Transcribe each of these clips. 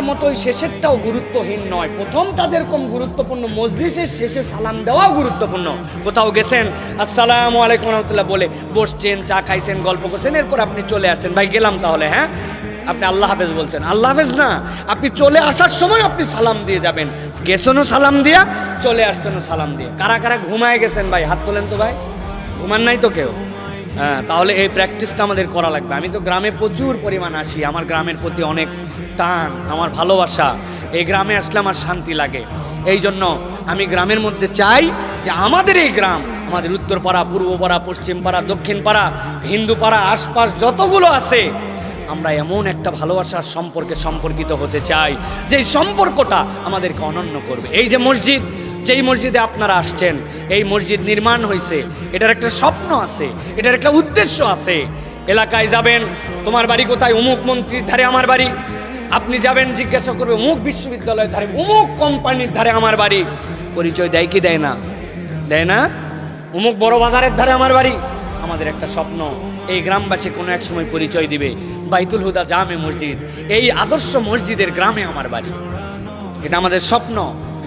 মতোই শেষেরটাও গুরুত্বহীন নয়, প্রথমটা যেরকম গুরুত্বপূর্ণ মজলিসের শেষে সালাম দেওয়াও গুরুত্বপূর্ণ। কোথাও গেছেন আসসালামু আলাইকুম রাহমাতুল্লাহ বলে বসছেন, চা খাইছেন, গল্প করছেন, এরপর আপনি চলে আসছেন, ভাই গেলাম তাহলে, হ্যাঁ আপনি আল্লাহ হাফেজ বলছেন, আল্লাহ হাফেজ না, আপনি চলে আসার সময় আপনি সালাম দিয়ে যাবেন, গেছেনও সালাম দিয়া, চলে আসছেনও সালাম দিয়ে। কারা কারা ঘুমায় গেছেন ভাই হাত তোলেন তো ভাই, ঘুমান নাই তো কেউ? হ্যাঁ, তাহলে এই প্র্যাকটিসটা আমাদের করা লাগবে। আমি তো গ্রামে প্রচুর পরিমাণ আসি, আমার গ্রামের প্রতি অনেক টান, আমার ভালোবাসা, এই গ্রামে আসলে আমার শান্তি লাগে। এই জন্য আমি গ্রামের মধ্যে চাই যে আমাদের এই গ্রাম, আমাদের উত্তরপাড়া, পূর্বপাড়া, পশ্চিমপাড়া, দক্ষিণপাড়া, হিন্দুপাড়া, আশপাশ যতগুলো আছে, আমরা এমন একটা ভালোবাসার সম্পর্কে সম্পর্কিত হতে চাই যে সম্পর্কটা আমাদেরকে অনন্য করবে। এই যে মসজিদ, যেই মসজিদে আপনারা আসছেন, এই মসজিদ নির্মাণ হয়েছে, এটার একটা স্বপ্ন আছে, এটার একটা উদ্দেশ্য আছে। এলাকায় যাবেন, তোমার বাড়ি কোথায়? অমুক মন্ত্রীর ধারে আমার বাড়ি। আপনি যাবেন, জিজ্ঞাসা করবে অমুক বিশ্ববিদ্যালয়ের ধারে, অমুক কোম্পানির ধারে আমার বাড়ি। পরিচয় দেয় কি দেয় না? দেয় না? অমুক বড় বাজারের ধারে আমার বাড়ি। আমাদের একটা স্বপ্ন, এই গ্রামবাসী কোনো এক সময় পরিচয় দিবে বাইতুল হুদা জামে মসজিদ, এই আদর্শ মসজিদের গ্রামে আমার বাড়ি। এটা আমাদের স্বপ্ন।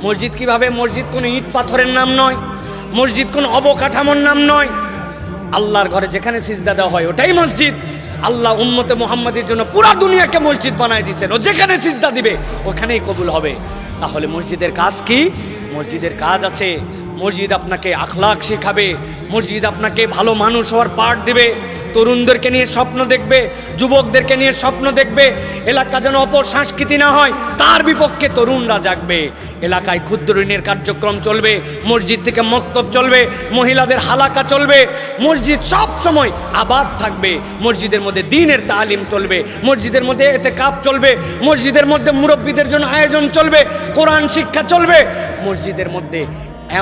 মসজিদ কিভাবে? মসজিদ কোনো ইট পাথরের নাম নয়, মসজিদ কোনো অবকাঠামোর নাম নয়। আল্লাহর ঘরে যেখানে সিজদা দেওয়া হয় ওটাই মসজিদ। আল্লাহ উম্মতে মুহাম্মাদের জন্য পুরা দুনিয়াকে মসজিদ বানায় দিয়েছেন, ও যেখানে সিজদা দিবে ওখানেই কবুল হবে। তাহলে মসজিদের কাজ কি? মসজিদের কাজ আছে, মসজিদ আপনাকে আখলাক শেখাবে, মসজিদ আপনাকে ভালো মানুষ হওয়ার পাঠ দিবে, তরুণদেরকে নিয়ে স্বপ্ন দেখবে, যুবকদেরকে নিয়ে স্বপ্ন দেখবে। এলাকা যেন অপসংস্কৃতি না হয়, তার বিপক্ষে তরুণরা জাগবে। এলাকায় ক্ষুদ্র ঋণের কার্যক্রম চলবে, মসজিদ থেকে মক্তব চলবে, মহিলাদের হালাকা চলবে, মসজিদ সব সময় আবাদ থাকবে। মসজিদের মধ্যে দ্বীনের তালিম চলবে, মসজিদের মধ্যে ইতিকাফ চলবে, মসজিদের মধ্যে মুরব্বীদের জন্য আয়োজন চলবে, কোরআন শিক্ষা চলবে। মসজিদের মধ্যে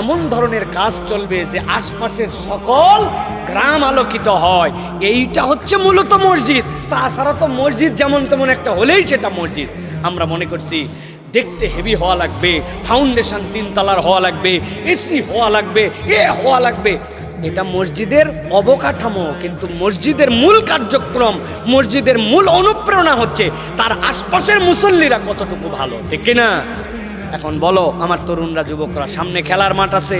এমন ধরনের কাজ চলবে যে আশপাশের সকল গ্রাম আলোকিত হয়। এইটা হচ্ছে মূলত মসজিদ। তাছাড়া তো মসজিদ যেমন তেমন একটা হলেই সেটা মসজিদ। আমরা মনে করছি দেখতে হেভি হওয়া লাগবে, ফাউন্ডেশন 3 তলার হওয়া লাগবে, এসি হওয়া লাগবে, এ হওয়া লাগবে। এটা মসজিদের অবকাঠামো, কিন্তু মসজিদের মূল কার্যক্রম, মসজিদের মূল অনুপ্রেরণা হচ্ছে তার আশপাশের মুসল্লিরা কতটুকু ভালো, ঠিক কিনা? এখন বলো আমার তরুণরা, যুবকরা, সামনে খেলার মাঠ আছে,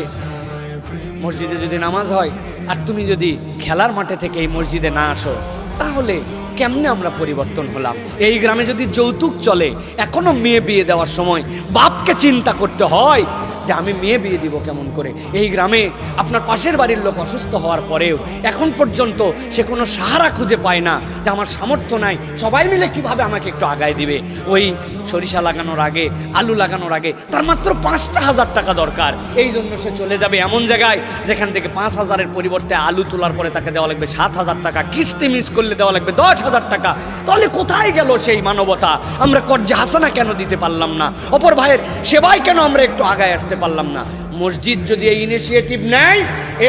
মসজিদে যদি নামাজ হয় আর তুমি যদি খেলার মাঠে থেকে এই মসজিদে না আসো, তাহলে কেমনে আমরা পরিবর্তন হলাম? এই গ্রামে যদি যৌতুক চলে, এখনো মেয়ে বিয়ে দেওয়ার সময় বাপকে চিন্তা করতে হয় যে আমি মেয়ে বিয়ে দিব কেমন করে। এই গ্রামে আপনার পাশের বাড়ির লোক অসুস্থ হওয়ার পরেও এখন পর্যন্ত সে কোনো সাহারা খুঁজে পায় না যে আমার সামর্থ্য নাই, সবাই মিলে কিভাবে আমাকে একটু আগায় দিবে। ওই সরিষা লাগানোর আগে, আলু লাগানোর আগে তার মাত্র 5,000 টাকা দরকার। এই জন্য সে চলে যাবে এমন জায়গায় যেখান থেকে 5,000-এর পরিবর্তে আলু তোলার পরে তাকে দেওয়া লাগবে 7,000 টাকা, কিস্তি মিস করলে দেওয়া লাগবে 10,000 টাকা। তাহলে কোথায় গেল সেই মানবতা? আমরা কর্জে হাসানা কেন দিতে পারলাম না? অপর ভাইয়ের সেবায় কেন আমরা একটু আগায় আসতে পারলাম না? মসজিদ যদি এই ইনিশিয়েটিভ নেয়,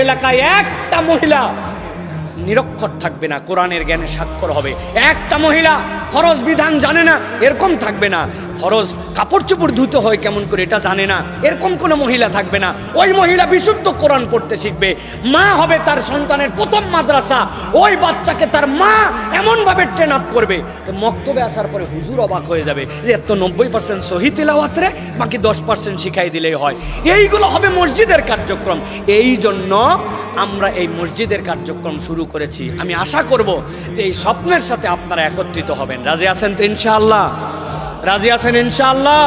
এলাকায় একটা মহিলা নিরক্ষর থাকবে না, কোরআনের জ্ঞানে স্বাক্ষর হবে। একটা মহিলা ফরজ বিধান জানে না, এরকম থাকবে না। ফরজ কাপড় চোপড় ধুতে হয় কেমন করে এটা জানে না, এরকম কোনো মহিলা থাকবে না। ওই মহিলা বিশুদ্ধ কোরআন পড়তে শিখবে। মা হবে তার সন্তানের প্রথম মাদ্রাসা। ওই বাচ্চাকে তার মা এমনভাবে ট্রেন আপ করবে, মক্তবে আসার পরে হুজুর অবাক হয়ে যাবে যে এত 90% সহি তিলাওয়াত রে, বাকি 10% শিখাই দিলেই হয়। এইগুলো হবে মসজিদের কার্যক্রম। এই জন্য আমরা এই মসজিদের কার্যক্রম শুরু করেছি। আমি আশা করব যে এই স্বপ্নের সাথে আপনারা একত্রিত হবেন। রাজি আছেন তো ইনশাআল্লাহ? রাজি আছেন ইনশাআল্লাহ?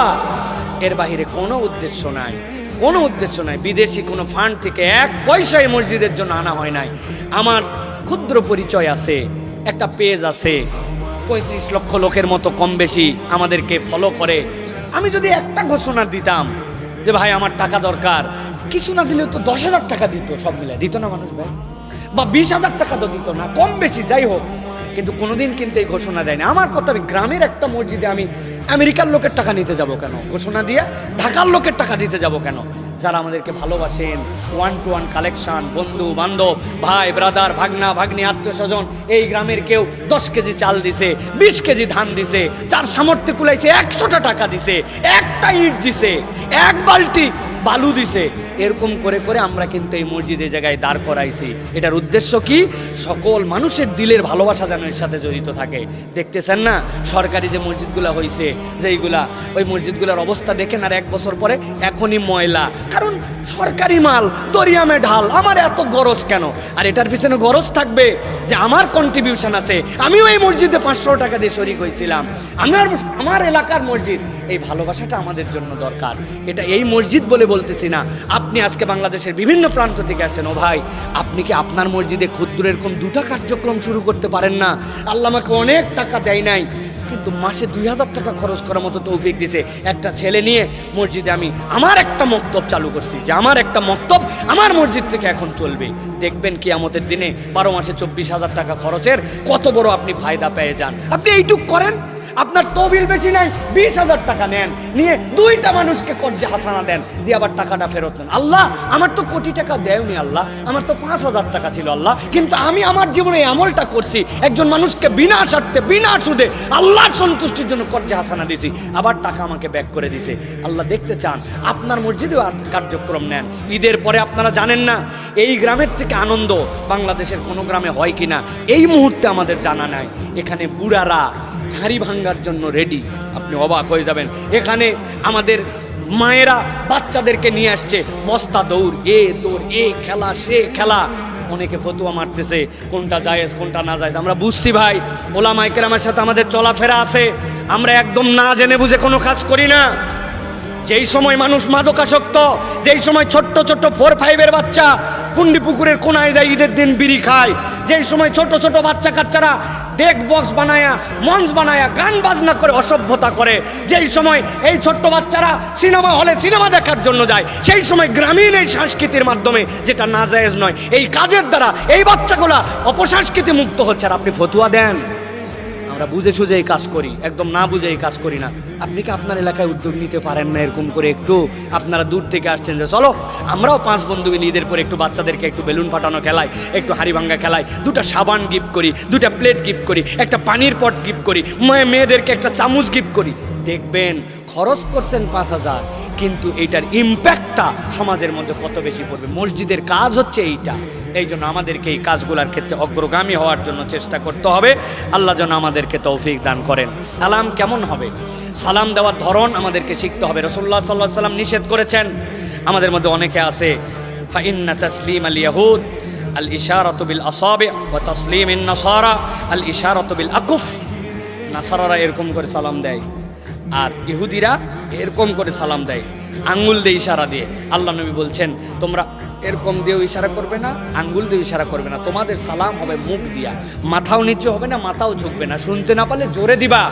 এর বাহিরে কোনো উদ্দেশ্য নাই, কোনো উদ্দেশ্য নাই। বিদেশি কোনো ফান্ড থেকে 1 পয়সা এই মসজিদের জন্য আনা হয় নাই। আমার ক্ষুদ্র পরিচয় আছে, একটা পেজ আছে, 35 লক্ষ লোকের মতো কম বেশি আমাদেরকে ফলো করে। আমি যদি একটা ঘোষণা দিতাম যে ভাই আমার টাকা দরকার, কিছু না দিলেও তো 10,000 টাকা দিত, সব মিলে দিত না মানুষ ভাই? বা 20,000 টাকা তো দিত না, কম বেশি যাই হোক, কিন্তু কোনোদিন কিন্তু এই ঘোষণা দেয় না। আমার কথা, গ্রামের একটা মসজিদে আমি আমেরিকার লোকের টাকা নিতে যাব কেন? ঘোষণা দিয়ে ঢাকার লোকের টাকা দিতে যাব কেন? যারা আমাদেরকে ভালোবাসেন, 1-to-1 কালেকশন, বন্ধু বান্ধব, ভাই ব্রাদার, ভাগনা ভাগ্নি, আত্মীয় স্বজন, এই গ্রামের কেউ 10 কেজি চাল দিছে, 20 কেজি ধান দিছে, যার সামর্থ্য কুলাইছে 100টা টাকা দিছে, একটা ইট দিছে, 1 বালতি বালু দিছে, এরকম করে করে আমরা কিন্তু এই মসজিদের জায়গায় দাঁড় করাইছি। এটার উদ্দেশ্য কি? সকল মানুষের দিলের ভালোবাসা যেন এর সাথে জড়িত থাকে। দেখতেছেন না সরকারি যে মসজিদগুলো হয়েছে, যেইগুলা ওই মসজিদগুলোর অবস্থা দেখেন, আর 1 বছর পরে এখনই ময়লা, কারণ সরকারি মাল দরিয়ামে ঢাল। আমার এত গরজ কেন? আর এটার পিছনে গরজ থাকবে যে আমার কন্ট্রিবিউশন আছে, আমিও এই মসজিদে 500 টাকা দিয়ে শরিক হয়েছিলাম, আমার এলাকার মসজিদ। এই ভালোবাসাটা আমাদের জন্য দরকার। এটা এই মসজিদ বলে বলতেছি না, আপনি আজকে বাংলাদেশের বিভিন্ন প্রান্ত থেকে আসছেন, ও ভাই আপনি কি আপনার মসজিদে ক্ষুদ্র এরকম 2টা কার্যক্রম শুরু করতে পারেন না? আল্লাহ আমাকে অনেক টাকা দেয় নাই, কিন্তু মাসে 2000 টাকা খরচ করার মতো তৌফিক দিছে। একটা ছেলে নিয়ে মসজিদে আমি আমার একটা মক্তব চালু করছি, যে আমার একটা মক্তব আমার মসজিদ থেকে এখন চলবে। দেখবেন কিয়ামতের দিনে 12 মাসে 24,000 টাকা খরচের কত বড় আপনি ফায়দা পেয়ে যান। আপনি এইটুক করেন, আপনার তহবিল বেশি নাই, 20,000 টাকা নেন, নিয়ে 2টা মানুষকে কর্জে হাসানা দেন, দিয়ে আবার টাকাটা ফেরত নেন। আল্লাহ আমার তো কোটি টাকা দেয়নি, আল্লাহ আমার তো 5,000 টাকা ছিল আল্লাহ, কিন্তু আমি আমার জীবনে এই আমলটা করছি, একজন মানুষকে বিনা স্বার্থে বিনা সুদে আল্লাহর সন্তুষ্টির জন্য কর্জে হাসানা দিছি, আবার টাকা আমাকে ব্যাক করে দিছে। আল্লাহ দেখতে চান আপনার মসজিদেও কার্যক্রম নেন। ঈদের পরে আপনারা জানেন না এই গ্রামের থেকে আনন্দ বাংলাদেশের কোনো গ্রামে হয় কিনা এই মুহূর্তে আমাদের জানা নাই। এখানে বুড়ারা হাড়ি ভাঙ্গার জন্য রেডি, আপনি অবাক হয়ে যাবেন। এখানে আমাদের মায়েরা বাচ্চাদেরকে নিয়ে আসছে, বস্তা দৌড়, এ দৌড়, এ খেলা সে খেলা। অনেকে ফতুয়া মারতেছে কোনটা জায়েজ কোনটা না জায়েজ। আমরা বুঝছি ভাই, ওলামায়ে কেরামের সাথে আমাদের চলাফেরা আছে, আমরা একদম না জেনে বুঝে কোনো কাজ করি না। যেই সময় মানুষ মাদকাসক্ত, যেই সময় ছোট্ট ছোট্ট 4-5 বাচ্চা পুন্ডি পুকুরের কোনায় যায় ঈদের দিন বিড়ি খায়, যেই সময় ছোট ছোট বাচ্চা কাচ্চারা ডেক বক্স বানায়া মঞ্চ বানায়া গান বাজনা করে অসভ্যতা করে, যেই সময় এই ছোট্ট বাচ্চারা সিনেমা হলে সিনেমা দেখার জন্য যায়, সেই সময় গ্রামীণ এই সংস্কৃতির মাধ্যমে যেটা নাজায়েজ নয় এই কাজের দ্বারা এই বাচ্চাগুলা অপসংস্কৃতি মুক্ত হচ্ছে। আর আপনি ফতুয়া দেন। আমরা বুঝে সুঝে এই কাজ করি, একদম না বুঝে এই কাজ করি না। আপনি কি আপনার এলাকায় উদ্যোগ নিতে পারেন না এরকম করে? একটু আপনারা দূর থেকে আসছেন যে চলো আমরাও 5 বন্ধু মিলে ঈদের পরে একটু বাচ্চাদেরকে একটু বেলুন ফাটানো খেলাই, একটু হাড়ি ভাঙ্গা খেলাই, 2টা সাবান গিফট করি, 2টা প্লেট গিফট করি, একটা পানির পট গিফট করি, মেয়েদেরকে একটা চামচ গিফট করি। দেখবেন খরচ করছেন 5,000, কিন্তু এইটার ইম্প্যাক্টটা সমাজের মধ্যে কত বেশি পড়বে। মসজিদের কাজ হচ্ছে এইটা। এই জন্য আমাদেরকে এই কাজগুলোর ক্ষেত্রে অগ্রগামী হওয়ার জন্য চেষ্টা করতে হবে। আল্লাহ যেন আমাদেরকে তৌফিক দান করেন। সালাম কেমন হবে? সালাম দেওয়ার ধরন আমাদেরকে শিখতে হবে। রাসূলুল্লাহ সাল্লাল্লাহু আলাইহি ওয়াসাল্লাম নিষেধ করেছেন। আমাদের মধ্যে অনেকে আছে ফাইন্না তাসলিম আল ইয়াহুদ আল ইশারাতু বিল আসাবি ওয়া তাসলিম ইন নাসারা আল ইশারাতু বিল আকুফ। নাসারারা এরকম করে সালাম দেয়, আর ইহুদিরা এরকম করে সালাম দেয়, আঙ্গুল দিয়ে ইশারা দিয়ে। আল্লাহ নবী বলছেন তোমরা এরকম দিয়েও ইশারা করবে না, আঙ্গুল দিয়ে ইশারা করবে না, তোমাদের সালাম হবে মুখ দিয়া, মাথাও নিচে হবে না, মাথাও ঝুঁকবে না, শুনতে না পারলে জোরে দিবা,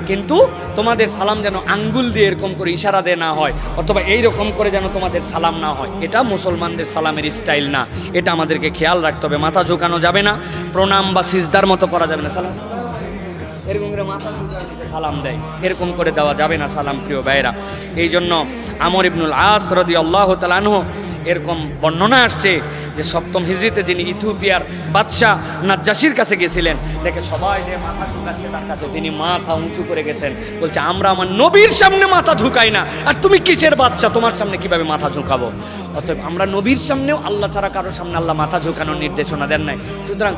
কিন্তু তোমাদের সালাম যেন আঙ্গুল দিয়ে এরকম করে ইশারা দিয়ে না হয়, অথবা এইরকম করে যেন তোমাদের সালাম না হয়। এটা মুসলমানদের সালামের স্টাইল না, এটা আমাদেরকে খেয়াল রাখতে হবে। মাথা ঝুঁকানো যাবে না, প্রণাম বা সিজদার মতো করা যাবে না। সালাম এরকম করে মাথা ঝুঁকিয়ে সালাম দেয়, এরকম করে দেওয়া যাবে না সালাম, প্রিয় ভাইরা। এই জন্য আমর ইবনুল আস রাদিয়াল্লাহু তাআলা আনহু এরকম বর্ণনা আসছে যে 7ম হিজরিতে যিনি ইথিওপিয়ার বাদশাহ নাজ্জাশির কাছে গেছিলেন, দেখে সবাই যে মাথা ঝুঁকাচ্ছে তার কাছে, তিনি মাথা উঁচু করে গেছেন, বলছে আমরা আমার নবীর সামনে মাথা ঝুঁকাই না, আর তুমি কিসের বাদশা, তোমার সামনে কিভাবে মাথা ঝুঁকাবো? অতএব আমরা নবীর সামনেও আল্লাহ ছাড়া কারোর সামনে আল্লাহ মাথা ঝুঁকানোর নির্দেশনা দেন নাই। সুতরাং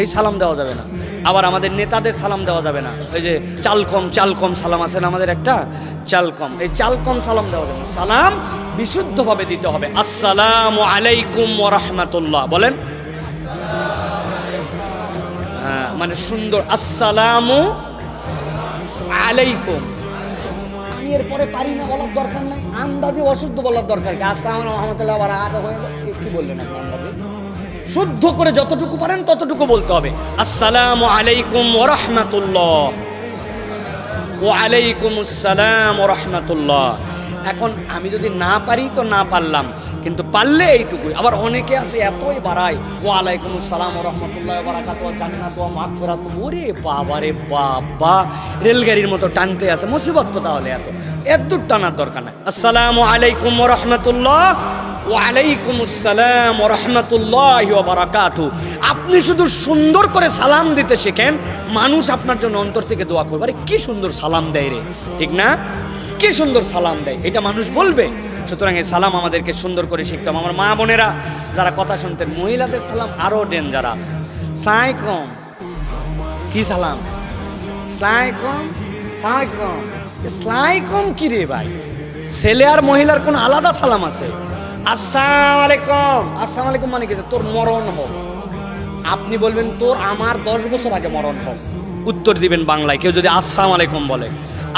এই সালাম দেওয়া যাবে না। আবার আমাদের নেতাদের সালাম দেওয়া যাবে না। ওই যে চালকম সালাম আছে না আমাদের একটা, চালকম, এই চালকম সালাম দেওয়া যাবে না। সালাম বিশুদ্ধভাবে দিতে হবে। আসসালামু আলাইকুম ওয়া রাহমাতুল্লাহ বলেন, হ্যাঁ, মানে সুন্দর আসসালামু আলাইকুম। আমি এরপরে পারি না বলার দরকার নাই, আন্দাজে অশুদ্ধ বলার দরকার কি? আসসালামু রাহমাতুল্লাহ ওয়া বারাকাতুহু কি বললেন আপনি? আন্দাজে শুদ্ধ করে যতটুকু পারেন ততটুকু বলতে হবে। আসসালামু আলাইকুম ওয়া রাহমাতুল্লাহ, ওয়া আলাইকুমুস সালাম ওয়া রাহমাতুল্লাহ। এখন আমি যদি না পারি তো না পারলাম, কিন্তু পারলে এইটুকুই। আবার অনেকে আছে এতই বাড়ায়, ওয়া আলাইকুমুস সালাম ওয়া রাহমাতুল্লাহি ওয়া বারাকাতুহু জান্নাতু ওয়া মাগফিরাতু। ওরে বাবা রে বাবা, রেলগাড়ির মতো টানতে আছে, মুসিবত তো তাহলে এত দূর টানার দরকার নাই। আসসালামু আলাইকুম ওয়া রাহমাতুল্লাহ, ওয়া আলাইকুমুস সালাম ওয়া রাহমাতুল্লাহি ওয়া বারাকাতুহু। আপনি শুধু সুন্দর করে সালাম দিতে শিখেন, মানুষ আপনার জন্য অন্তর থেকে দোয়া করবে। আরে কি সুন্দর সালাম দেয় রে, ঠিক না? কে সুন্দর সালাম দেয়, এটা মানুষ বলবে। সুতরাং এই সালাম আমাদেরকে সুন্দর করে শিখতে হবে। আমার মা বোনেরা যারা কথা শুনতেন, মহিলাদের সালাম আরো ডেঞ্জারাস। সালাইকুম, কি সালাম? সালাইকুম, সালাইকুম, সালাইকুম কি রে ভাই? ছেলে আর মহিলার কোন আলাদা সালাম আছে? আসসালামু আলাইকুম, আসসালামু আলাইকুম মানে কি? তোর মরণ হোক। আপনি বলবেন তোর আমার 10 বছর আগে মরণ হোক, উত্তর দিবেন বাংলায়। কেউ যদি আসসালামু আলাইকুম বলে,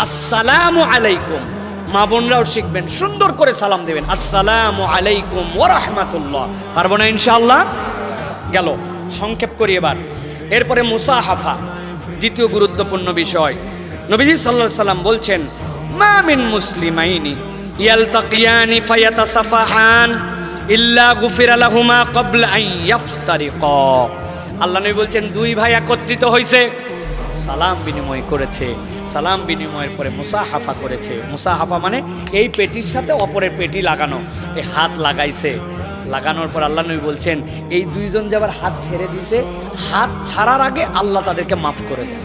আসসালামু আলাইকুম। মা বোনরাও শিখবেন, সুন্দর করে সালাম দেবেন, আসসালামু আলাইকুম ওয়া রাহমাতুল্লাহ। পারবো না ইনশাআল্লাহ? গেল, সংক্ষেপ করি এবার। এরপরে মুসাহাফা, দ্বিতীয় গুরুত্বপূর্ণ বিষয়। নবীজি সাল্লাল্লাহু আলাইহি সাল্লাম বলছেন, মা মিন মুসলিমাইনি ইয়ালতাকিয়ানি ফায়াতাসাফাহান ইল্লা গুফিরা লাহুমা ক্বাবলা আন ইফতারিকা। আল্লাহ নবী বলছেন, দুই ভাই একত্রিত হয়েছে, সালাম বিনিময় করেছে, সালাম বিনিময়ের পরে মুসাহাফা করেছে। মুসাহাফা মানে এই পেটির সাথে অপরের পেটি লাগানো, এই হাত লাগাইছে। লাগানোর পর আল্লাহ নবী বলছেন, এই দুইজন যে আবার হাত ছেড়ে দিছে, হাত ছাড়ার আগে আল্লাহ তাদেরকে মাফ করে দেন।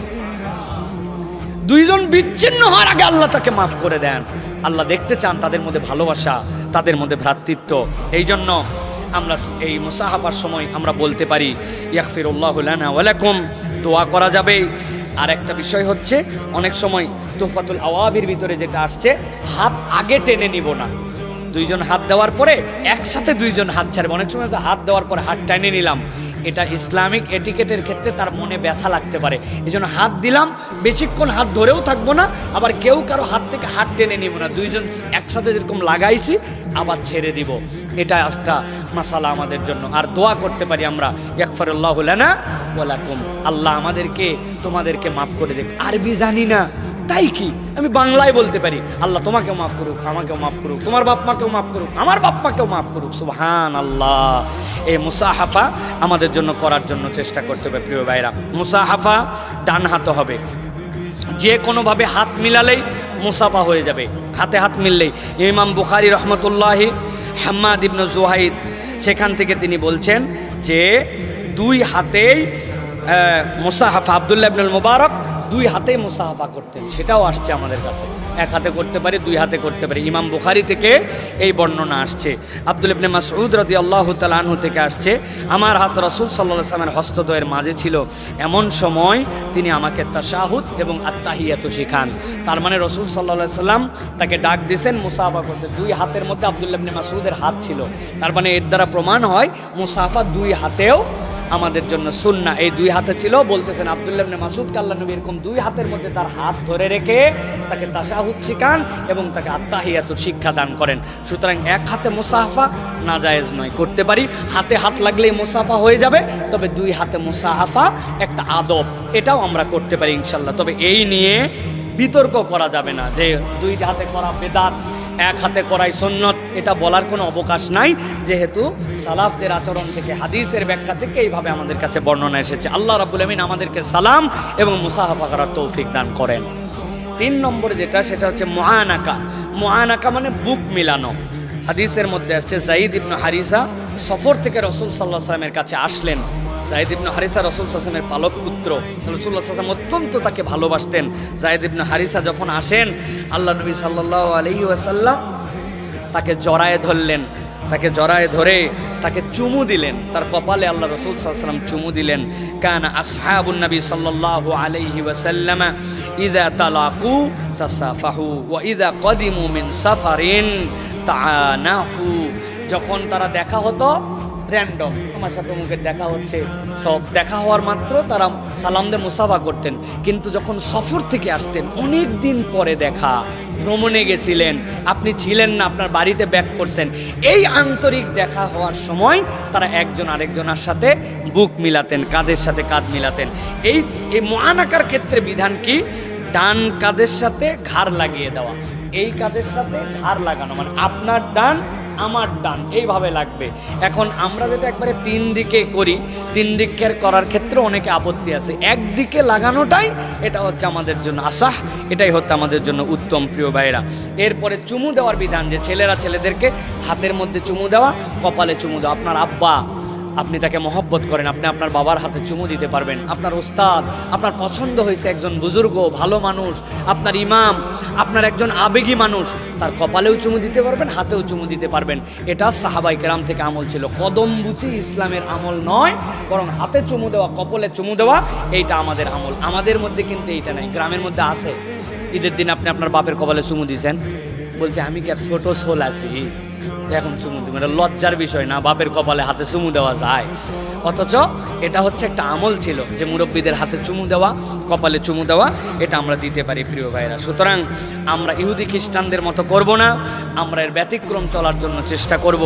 দুইজন বিচ্ছিন্ন হওয়ার আগে আল্লাহ তাকে মাফ করে দেন। আল্লাহ দেখতে চান তাদের মধ্যে ভালোবাসা, তাদের মধ্যে ভ্রাতৃত্ব। এই জন্য আমরা এই মুসাহাফার সময় আমরা বলতে পারি, ইয়াগফিরুল্লাহু লানা ওয়া লাকুম, দোয়া করা যাবে। আর একটা বিষয় হচ্ছে, অনেক সময় তুহফাতুল আওয়াবির ভিতরে যেটা আসছে, হাত আগে টেনে নিব না, দুইজন হাত দেওয়ার পরে একসাথে দুইজন হাত ছাড়বে। অনেক সময় হাত দেওয়ার পরে হাত টেনে নিলাম, এটা ইসলামিক এটিকেটের ক্ষেত্রে তার মনে ব্যথা লাগতে পারে। এই জন্য হাত দিলাম, বেশিক্ষণ হাত ধরেও থাকবো না, আবার কেউ কারো হাত থেকে হাত টেনে নিব না, দুইজন একসাথে যেরকম লাগাইছি আবার ছেড়ে দিব। এটা একটা মাসালা আমাদের জন্য। আর দোয়া করতে পারি আমরা, ইয়াগফিরুল্লাহু লানা ওয়া লাকুম, আল্লাহ আমাদেরকে তোমাদেরকে মাফ করে দেখ। আরবি জানি না, তাই কি আমি বাংলায় বলতে পারি, আল্লাহ তোমাকেও মাফ করুক, আমাকেও মাফ করুক, তোমার বাপ মাকেও মাফ করুক, আমার বাপ মাকেও মাফ করুক। সুবহানাল্লাহ। এই মুসাহাফা আমাদের জন্য করার জন্য চেষ্টা করতে হবে প্রিয় ভাইরা। মুসাহাফা ডান হাতে হবে, যে কোনোভাবে হাত মিলালেই মুসাফা হয়ে যাবে, হাতে হাত মিললেই। ইমাম বুখারী রহমতুল্লাহি হাম্মাদ ইবনে জুহাইদ, সেখান থেকে তিনি বলছেন যে দুই হাতেই মুসাহাফা, আব্দুল্লাহ ইবনুল মুবারক দুই হাতে মুসাহাফা করতেন, সেটাও আসছে আমাদের কাছে। এক হাতে করতে পারি, দুই হাতে করতে পারি। ইমাম বুখারী থেকে এই বর্ণনা আসছে। আব্দুল ইবনে মাসউদ রাদিয়াল্লাহু তাআলা আনহু থেকে আসছে, আমার হাত রাসূল সাল্লাল্লাহু আলাইহি ওয়াসাল্লামের হস্তদ্বয়ের মাঝে ছিল, এমন সময় তিনি আমাকে তাশাহুদ এবং আত্তাহিয়াতু শিখান। তার মানে রাসূল সাল্লাল্লাহু আলাইহি ওয়াসাল্লাম তাকে ডাক দিয়েছেন মুসাহাফা করতে, দুই হাতের মধ্যে আব্দুল্লাহ ইবনে মাসউদের হাত ছিল। তার মানে এর দ্বারা প্রমাণ হয় মুসাহাফা দুই হাতেও আমাদের জন্য সুন্নাহ। এই দুই হাতে ছিল, বলতেছেন আব্দুল্লাহ ইবনে মাসউদকে আল্লাহ নবী এরকম দুই হাতের মধ্যে তার হাত ধরে রেখে তাকে তাশাহুদ শিখান এবং তাকে আত্তাহিয়াতুর শিক্ষা দান করেন। সুতরাং এক হাতে মুসাহাফা নাজায়েজ নয়, করতে পারি। হাতে হাত লাগলেই মুসাহাফা হয়ে যাবে, তবে দুই হাতে মুসাহাফা একটা আদব, এটাও আমরা করতে পারি ইনশাল্লাহ। তবে এই নিয়ে বিতর্ক করা যাবে না যে দুই হাতে করা বেদাত, এক হাতে করাই সুন্নত, এটা বলার কোনো অবকাশ নাই, যেহেতু সালাফদের আচরণ থেকে, হাদিসের ব্যাখ্যা থেকে এইভাবে আমাদের কাছে বর্ণনা এসেছে। আল্লাহ রাব্বুল আমিন আমাদেরকে সালাম এবং মুসাহাফা করার তৌফিক দান করেন। 3 নম্বরে যেটা, সেটা হচ্ছে মুআনাকা। মুআনাকা মানে বুক মিলানো। হাদিসের মধ্যে আসছে, যায়েদ ইবনে হারিসা সফর থেকে রাসূল সাল্লাল্লাহু আলাইহি ওয়াসাল্লামের কাছে আসলেন। যায়েদ ইবনে হারিসা রাসূল সাল্লাল্লাহু আলাইহি ওয়াসাল্লামের পালক পুত্র, রাসূলুল্লাহ সাল্লাল্লাহু আলাইহি ওয়াসাল্লাম অত্যন্ত তাকে ভালোবাসতেন। যায়েদ ইবনে হারিসা যখন আসেন, আল্লাহ নবী সাল্লাল্লাহু আলাইহি ওয়াসাল্লাম তাকে জড়ায়ে ধরলেন, তাকে জড়ায়ে ধরে তাকে চুমু দিলেন, তার কপালে আল্লাহ রাসূল সাল্লাল্লাহু আলাইহি ওয়াসাল্লাম চুমু দিলেন। কানা আসহাবুন নবী সাল্লাল্লাহু আলাইহি ওয়াসাল্লাম ইযা তালাকু তাসাফাহু ওয়া ইযা কদিমু মিন সাফারিন তাআনাকু। যখন তারা দেখা হতো, র্যান্ডম, আমার সাথে মুখের দেখা হচ্ছে, সব দেখা হওয়ার মাত্র তারা সালাম দিয়ে মুসাফা করতেন। কিন্তু যখন সফর থেকে আসতেন, অনেক দিন পরে দেখা, ভ্রমণে গেছিলেন, আপনি ছিলেন না, আপনার বাড়িতে ব্যাক করছেন, এই আন্তরিক দেখা হওয়ার সময় তারা একজন আরেকজনের সাথে বুক মিলাতেন, কাঁধের সাথে কাঁধ মিলাতেন। এই মুআনাকার ক্ষেত্রে বিধান কি? ডান কাঁধের সাথে ঘাড় লাগিয়ে দেওয়া, এই কাঁধের সাথে ঘাড় লাগানো, মানে আপনার ডান আমার ডান এইভাবে লাগবে। এখন আমরা যেটা একবারে 3 দিকে করি, 3 দিকের করার ক্ষেত্রে অনেকে আপত্তি আছে। একদিকে লাগানোটাই এটা হচ্ছে আমাদের জন্য আসাহ, এটাই হচ্ছে আমাদের জন্য উত্তম প্রিয় ভাইরা। এরপরে চুমু দেওয়ার বিধান, যে ছেলেরা ছেলেদেরকে হাতের মধ্যে চুমু দেওয়া, কপালে চুমু দেওয়া। আপনার আব্বা আপনি তাকে মহব্বত করেন, আপনি আপনার বাবার হাতে চুমু দিতে পারবেন। আপনার ওস্তাদ, আপনার পছন্দ হয়েছে একজন বুজুর্গ ভালো মানুষ, আপনার ইমাম, আপনার একজন আবেগী মানুষ, তার কপালেও চুমু দিতে পারবেন, হাতেও চুমু দিতে পারবেন। এটা সাহাবাই কেরাম থেকে আমল ছিল। কদম বুচি ইসলামের আমল নয়, বরং হাতে চুমু দেওয়া, কপালে চুমু দেওয়া, এইটা আমাদের আমল। আমাদের মধ্যে কিন্তু এইটা নাই। গ্রামের মধ্যে আছে, ঈদের দিন আপনি আপনার বাপের কপালে চুমু দিয়েছেন, বলছে আমি কি আর ছোট সোল আছি এখন চুমু দিব? এটা লজ্জার বিষয় না, বাপের কপালে হাতে চুমু দেওয়া যায়। অথচ এটা হচ্ছে একটা আমল ছিল যে মুরব্বীদের হাতে চুমু দেওয়া, কপালে চুমু দেওয়া, এটা আমরা দিতে পারি প্রিয় ভাইরা। সুতরাং আমরা ইহুদি খ্রিস্টানদের মতো করব না, আমরা এর ব্যতিক্রম চলার জন্য চেষ্টা করব।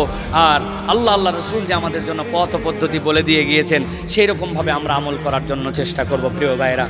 আর আল্লাহ রসুল যে আমাদের জন্য পথ পদ্ধতি বলে দিয়ে গিয়েছেন, সেই রকমভাবে আমরা আমল করার জন্য চেষ্টা করব প্রিয় ভাইরা।